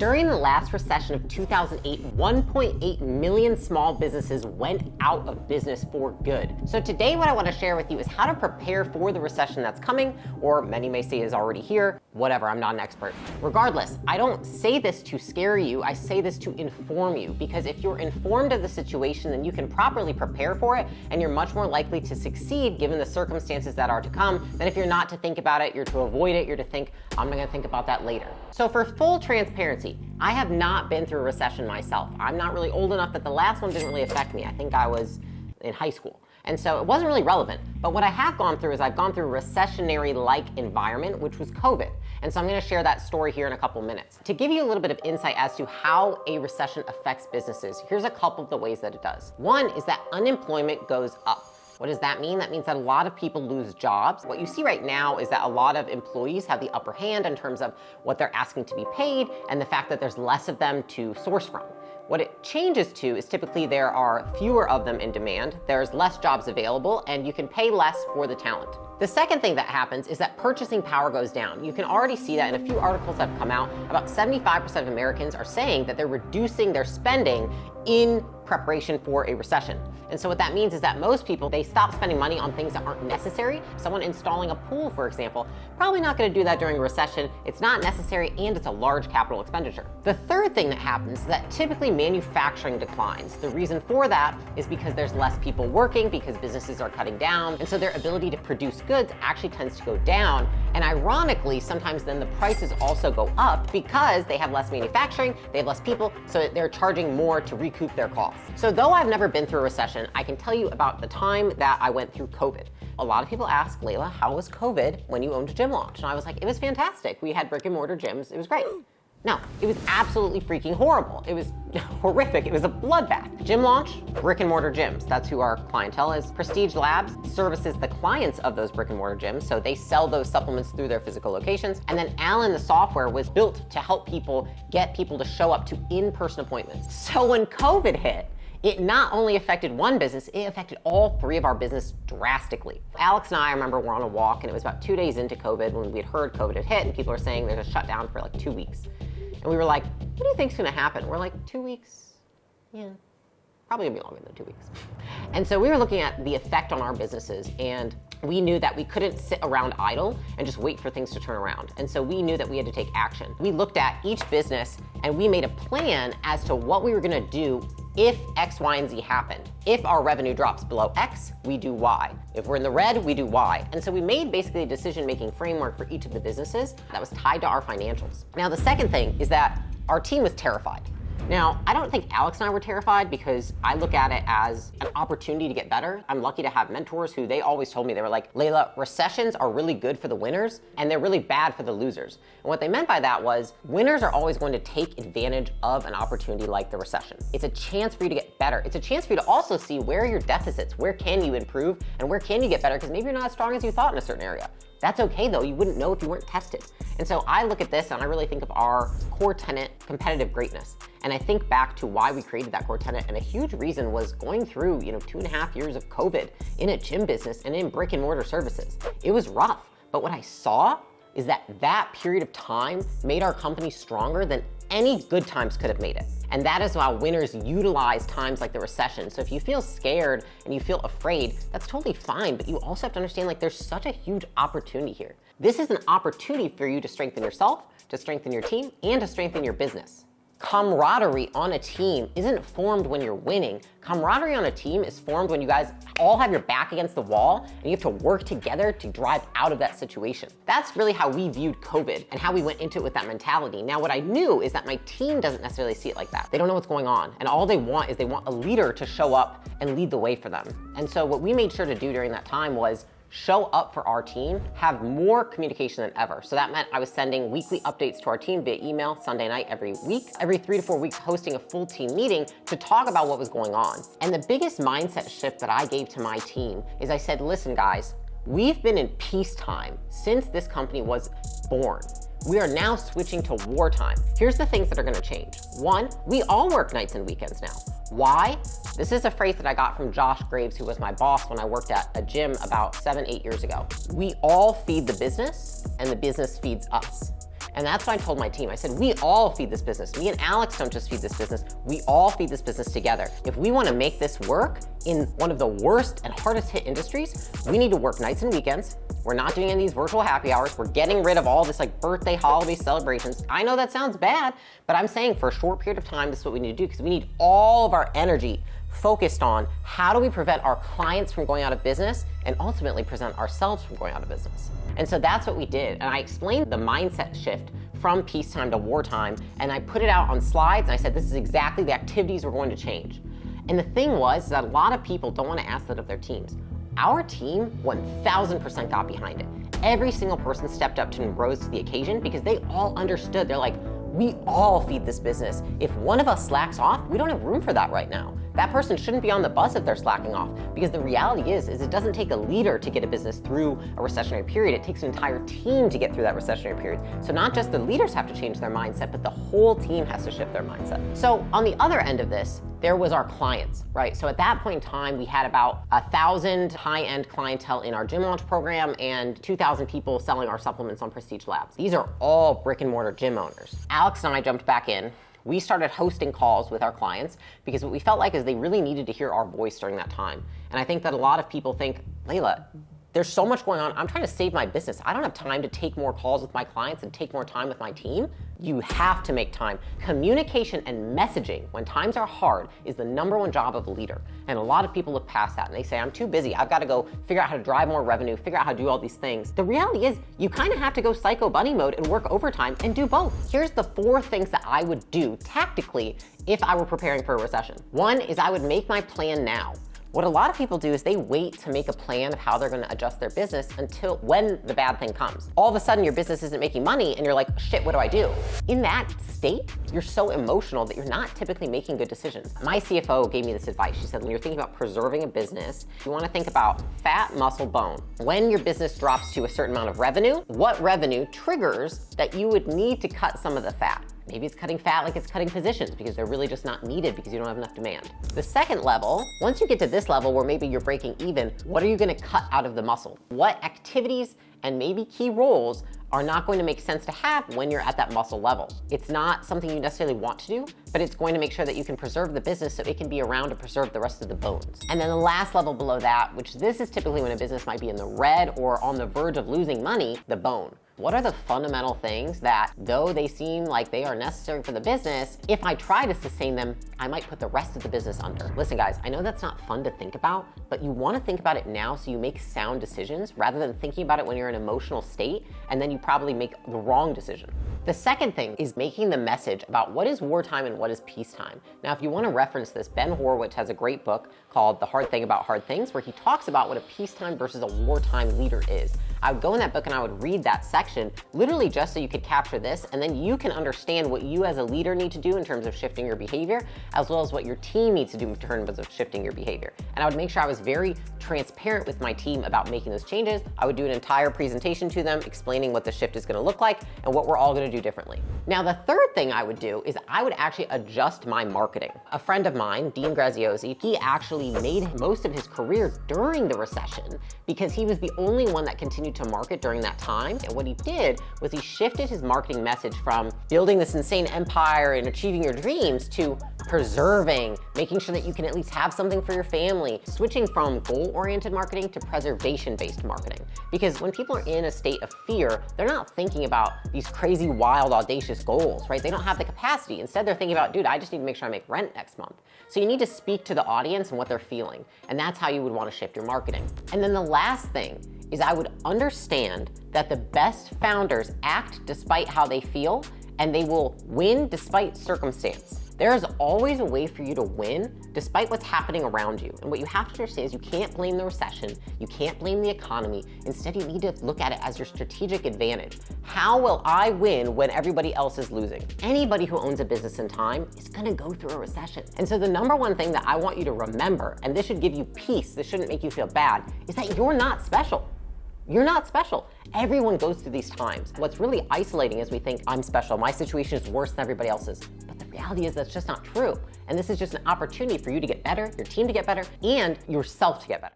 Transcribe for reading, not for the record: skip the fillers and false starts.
During the last recession of 2008, 1.8 million small businesses went out of business for good. So today what I want to share with you is how to prepare for the recession that's coming, or many may say is already here. Whatever, I'm not an expert. Regardless, I don't say this to scare you, I say this to inform you, because if you're informed of the situation, then you can properly prepare for it, and you're much more likely to succeed given the circumstances that are to come than if you're not to think about it, you're to avoid it, you're to think, I'm not gonna think about that later. So for full transparency, I have not been through a recession myself. I'm not really old enough that the last one didn't really affect me. I think I was in high school. And so it wasn't really relevant. But what I have gone through is I've gone through a recessionary-like environment, which was COVID. And so I'm gonna share that story here in a couple minutes. To give you a little bit of insight as to how a recession affects businesses, here's a couple of the ways that it does. One is that unemployment goes up. What does that mean? That means that a lot of people lose jobs. What you see right now is that a lot of employees have the upper hand in terms of what they're asking to be paid and the fact that there's less of them to source from. What it changes to is typically there are fewer of them in demand, there's less jobs available, and you can pay less for the talent. The second thing that happens is that purchasing power goes down. You can already see that in a few articles that have come out. About 75% of Americans are saying that they're reducing their spending in preparation for a recession. And so what that means is that most people, they stop spending money on things that aren't necessary. Someone installing a pool, for example, probably not gonna do that during a recession. It's not necessary and it's a large capital expenditure. The third thing that happens is that typically manufacturing declines. The reason for that is because there's less people working, because businesses are cutting down, and so their ability to produce goods actually tends to go down. And ironically, sometimes then the prices also go up because they have less manufacturing, they have less people, so they're charging more to recoup their costs. So though I've never been through a recession, I can tell you about the time that I went through COVID. A lot of people ask, Layla, how was COVID when you owned a gym launch? And I was like, it was fantastic. We had brick and mortar gyms, it was great. No, it was absolutely freaking horrible. It was horrific. It was a bloodbath. Gym launch, brick and mortar gyms. That's who our clientele is. Prestige Labs services the clients of those brick and mortar gyms, so they sell those supplements through their physical locations. And then Alan, the software, was built to help people get people to show up to in-person appointments. So when COVID hit, it not only affected one business, it affected all three of our business drastically. Alex and I remember were on a walk, and it was about 2 days into COVID when we had heard COVID had hit, and people were saying there's a shutdown for like 2 weeks. And we were like, what do you think's gonna happen? We're like, 2 weeks? Yeah, probably gonna be longer than 2 weeks. And so we were looking at the effect on our businesses, and we knew that we couldn't sit around idle and just wait for things to turn around. And so we knew that we had to take action. We looked at each business and we made a plan as to what we were gonna do if X, Y, and Z happened. If our revenue drops below X, we do Y. If we're in the red, we do Y. And so we made basically a decision-making framework for each of the businesses that was tied to our financials. Now, the second thing is that our team was terrified. Now, I don't think Alex and I were terrified because I look at it as an opportunity to get better. I'm lucky to have mentors who they always told me, they were like, Layla, recessions are really good for the winners and they're really bad for the losers. And what they meant by that was winners are always going to take advantage of an opportunity like the recession. It's a chance for you to get better. It's a chance for you to also see where are your deficits, where can you improve, and where can you get better, because maybe you're not as strong as you thought in a certain area. That's okay though, you wouldn't know if you weren't tested. And so I look at this and I really think of our core tenet, competitive greatness. And I think back to why we created that core tenet, and a huge reason was going through, 2.5 years of COVID in a gym business and in brick and mortar services. It was rough, but what I saw is that period of time made our company stronger than any good times could have made it. And that is why winners utilize times like the recession. So if you feel scared and you feel afraid, that's totally fine, but you also have to understand there's such a huge opportunity here. This is an opportunity for you to strengthen yourself, to strengthen your team, and to strengthen your business. Camaraderie on a team isn't formed when you're winning. Camaraderie on a team is formed when you guys all have your back against the wall and you have to work together to drive out of that situation. That's really how we viewed COVID and how we went into it with that mentality. Now, what I knew is that my team doesn't necessarily see it like that. They don't know what's going on. And all they want is they want a leader to show up and lead the way for them. And so what we made sure to do during that time was show up for our team, have more communication than ever. So that meant I was sending weekly updates to our team via email, Sunday night every week, every 3 to 4 weeks hosting a full team meeting to talk about what was going on. And the biggest mindset shift that I gave to my team is I said, listen guys, we've been in peacetime since this company was born. We are now switching to wartime. Here's the things that are gonna change. One, we all work nights and weekends now. Why? This is a phrase that I got from Josh Graves, who was my boss when I worked at a gym about 7, 8 years ago. We all feed the business and the business feeds us. And that's what I told my team. I said, we all feed this business. Me and Alex don't just feed this business. We all feed this business together. If we want to make this work in one of the worst and hardest hit industries, we need to work nights and weekends. We're not doing any of these virtual happy hours. We're getting rid of all this like birthday, holiday celebrations. I know that sounds bad, but I'm saying for a short period of time, this is what we need to do, because we need all of our energy focused on how do we prevent our clients from going out of business and ultimately prevent ourselves from going out of business. And so that's what we did. And I explained the mindset shift from peacetime to wartime, and I put it out on slides, and I said, this is exactly the activities we're going to change. And the thing was that a lot of people don't want to ask that of their teams. Our team 1000% got behind it. Every single person stepped up and rose to the occasion because they all understood. They're like, we all feed this business. If one of us slacks off, we don't have room for that right now. That person shouldn't be on the bus if they're slacking off, because the reality is it doesn't take a leader to get a business through a recessionary period. It takes an entire team to get through that recessionary period. So not just the leaders have to change their mindset, but the whole team has to shift their mindset. So on the other end of this, there was our clients, right? So at that point in time, we had about 1,000 high-end clientele in our gym launch program and 2,000 people selling our supplements on Prestige Labs. These are all brick and mortar gym owners. Alex and I jumped back in. We started hosting calls with our clients because what we felt like is they really needed to hear our voice during that time. And I think that a lot of people think, Layla, there's so much going on. I'm trying to save my business. I don't have time to take more calls with my clients and take more time with my team. You have to make time. Communication and messaging when times are hard is the #1 job of a leader. And a lot of people look past that and they say, I'm too busy. I've got to go figure out how to drive more revenue, figure out how to do all these things. The reality is you kind of have to go psycho bunny mode and work overtime and do both. Here's the 4 things that I would do tactically if I were preparing for a recession. 1 is I would make my plan now. What a lot of people do is they wait to make a plan of how they're going to adjust their business until when the bad thing comes. All of a sudden your business isn't making money and you're like, shit, what do I do? In that state, you're so emotional that you're not typically making good decisions. My CFO gave me this advice. She said, when you're thinking about preserving a business, you want to think about fat, muscle, bone. When your business drops to a certain amount of revenue, what revenue triggers that you would need to cut some of the fat? Maybe it's cutting fat like it's cutting positions because they're really just not needed because you don't have enough demand. The second level, once you get to this level where maybe you're breaking even, what are you going to cut out of the muscle? What activities and maybe key roles are not going to make sense to have when you're at that muscle level? It's not something you necessarily want to do, but it's going to make sure that you can preserve the business so it can be around to preserve the rest of the bones. And then the last level below that, which this is typically when a business might be in the red or on the verge of losing money, the bone. What are the fundamental things that, though they seem like they are necessary for the business, if I try to sustain them, I might put the rest of the business under? Listen, guys, I know that's not fun to think about, but you want to think about it now so you make sound decisions rather than thinking about it when you're in an emotional state and then you probably make the wrong decision. The second thing is making the message about what is wartime and what is peacetime. Now, if you want to reference this, Ben Horowitz has a great book called The Hard Thing About Hard Things, where he talks about what a peacetime versus a wartime leader is. I would go in that book and I would read that section literally just so you could capture this, and then you can understand what you as a leader need to do in terms of shifting your behavior, as well as what your team needs to do in terms of shifting your behavior. And I would make sure I was very transparent with my team about making those changes. I would do an entire presentation to them explaining what the shift is going to look like and what we're all going to do differently. Now, the third thing I would do is I would actually adjust my marketing. A friend of mine, Dean Graziosi, he actually made most of his career during the recession because he was the only one that continued to market during that time. And what he did was he shifted his marketing message from building this insane empire and achieving your dreams to preserving, making sure that you can at least have something for your family, switching from goal-oriented marketing to preservation-based marketing. Because when people are in a state of fear, they're not thinking about these crazy, wild, audacious goals, right? They don't have the capacity. Instead, they're thinking about, dude, I just need to make sure I make rent next month. So you need to speak to the audience and what they're feeling. And that's how you would want to shift your marketing. And then the last thing is I would understand that the best founders act despite how they feel, and they will win despite circumstance. There is always a way for you to win despite what's happening around you. And what you have to understand is you can't blame the recession, you can't blame the economy. Instead, you need to look at it as your strategic advantage. How will I win when everybody else is losing? Anybody who owns a business in time is gonna go through a recession. And so the #1 thing that I want you to remember, and this should give you peace, this shouldn't make you feel bad, is that you're not special. You're not special. Everyone goes through these times. What's really isolating is we think, I'm special, my situation is worse than everybody else's. But the reality is that's just not true. And this is just an opportunity for you to get better, your team to get better, and yourself to get better.